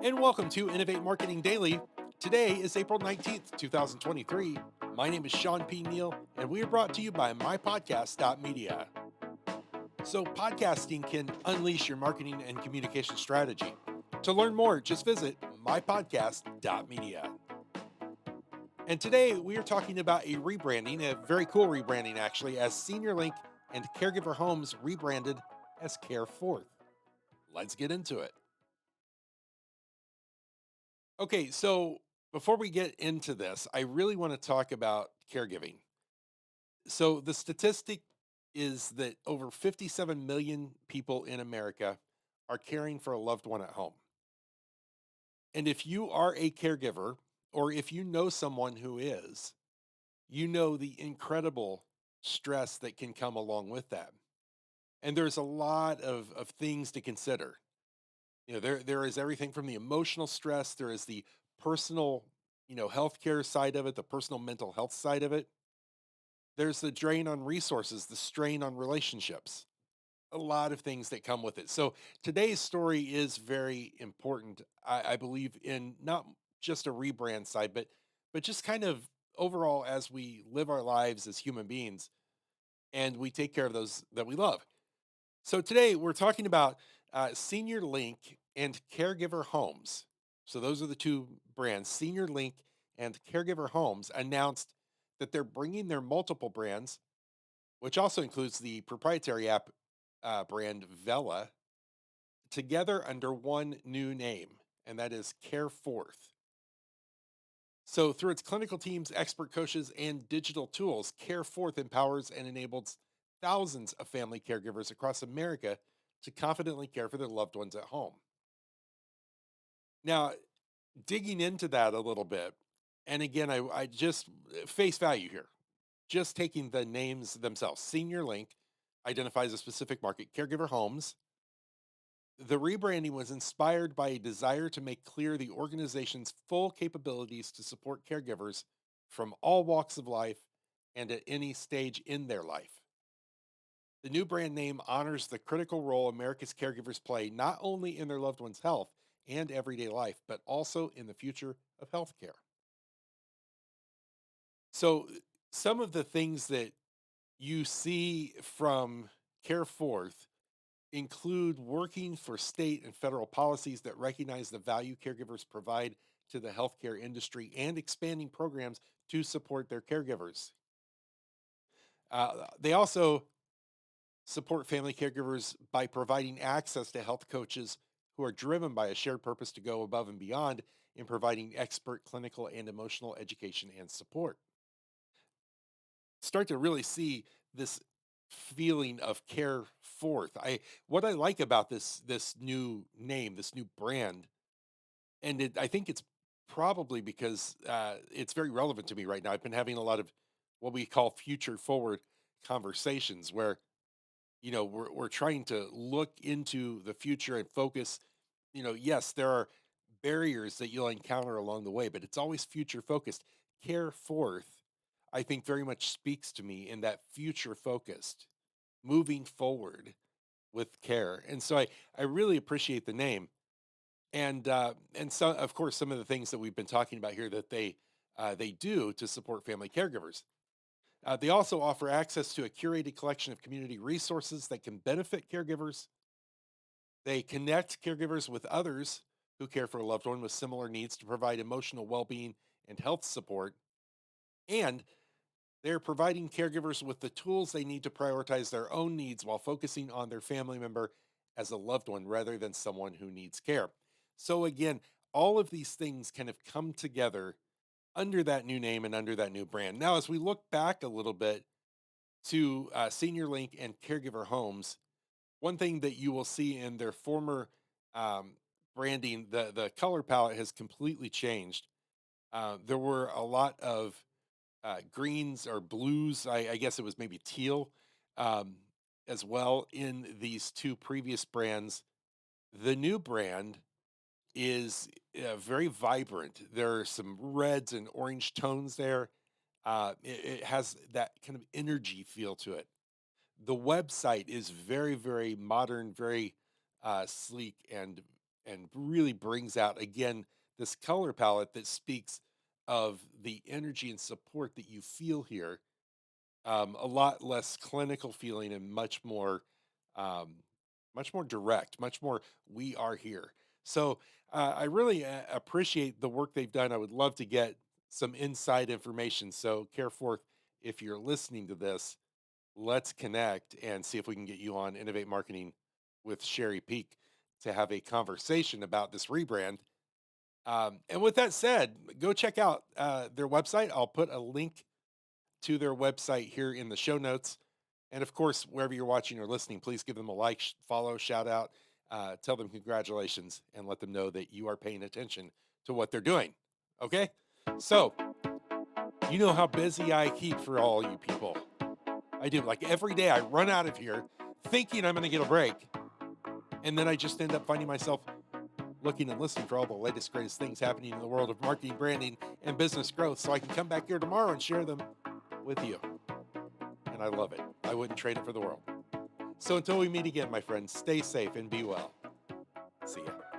And welcome to Innovate Marketing Daily. Today is April 19th, 2023. My name is Sean P. Neal, and we are brought to you by mypodcast.media. So, podcasting can unleash your marketing and communication strategy. To learn more, just visit mypodcast.media. And today we are talking about a rebranding, a very cool rebranding actually, as Seniorlink and Caregiver Homes rebranded as Careforth. Let's get into it. Okay, so before we get into this, I really want to talk about caregiving. So the statistic is that over 57 million people in America are caring for a loved one at home. And if you are a caregiver, or if you know someone who is, you know the incredible stress that can come along with that. And there's a lot of things to consider. There is everything from the emotional stress, there is the personal, healthcare side of it, the personal mental health side of it. There's the drain on resources, the strain on relationships, a lot of things that come with it. So today's story is very important, I believe, in not just a rebrand side, but just kind of overall as we live our lives as human beings and we take care of those that we love. So today we're talking about Senior Link and Caregiver Homes. So those are the two brands. Senior Link and Caregiver Homes announced that they're bringing their multiple brands, which also includes the proprietary app brand Vela, together under one new name, and that is Careforth. So through its clinical teams, expert coaches, and digital tools, Careforth empowers and enables thousands of family caregivers across America to confidently care for their loved ones at home. Now, digging into that a little bit, and again, I just face value here, just taking the names themselves. Senior Link identifies a specific market, caregiver homes. The rebranding was inspired by a desire to make clear the organization's full capabilities to support caregivers from all walks of life and at any stage in their life. The new brand name honors the critical role America's caregivers play not only in their loved one's health and everyday life, but also in the future of healthcare. So, some of the things that you see from Careforth include working for state and federal policies that recognize the value caregivers provide to the healthcare industry and expanding programs to support their caregivers. They also support family caregivers by providing access to health coaches who are driven by a shared purpose to go above and beyond in providing expert clinical and emotional education and support. Start to really see this feeling of care forth. I What I like about this new name, this new brand, and I think it's probably because it's very relevant to me right now. I've been having a lot of what we call future forward conversations where we're trying to look into the future and focus. Yes, there are barriers that you'll encounter along the way, but it's always future focused. Care forth, I think, very much speaks to me in that future focused, moving forward with care. And so I really appreciate the name. And so, of course, some of the things that we've been talking about here that they do to support family caregivers. They also offer access to a curated collection of community resources that can benefit caregivers. They connect caregivers with others who care for a loved one with similar needs to provide emotional well-being and health support. And they're providing caregivers with the tools they need to prioritize their own needs while focusing on their family member as a loved one rather than someone who needs care. So, again, all of these things kind of come together under that new name and under that new brand. Now, as we look back a little bit to Senior Link and Caregiver Homes, one thing that you will see in their former um, branding, the color palette has completely changed. There were a lot of greens or blues. I guess it was maybe teal um, as well in these two previous brands. The new brand is very vibrant. There are some reds and orange tones there. It has that kind of energy feel to it. The website is very, very modern, very sleek, and and really brings out again this color palette that speaks of the energy and support that you feel here. A lot less clinical feeling and um, much more direct, much more we are here. So I really appreciate the work they've done. I would love to get some inside information. So Careforth, if you're listening to this, let's connect and see if we can get you on Innovate Marketing with Sherry Peak to have a conversation about this rebrand. And with that said, go check out their website. I'll put a link to their website here in the show notes. And of course, wherever you're watching or listening, please give them a like, follow, shout out, tell them congratulations, and let them know that you are paying attention to what they're doing. Okay? So, you know how busy I keep for all you people. I do. Like every day, I run out of here thinking I'm going to get a break. And then I just end up finding myself looking and listening for all the latest, greatest things happening in the world of marketing, branding, and business growth so I can come back here tomorrow and share them with you. And I love it. I wouldn't trade it for the world. So until we meet again, my friends, stay safe and be well. See ya.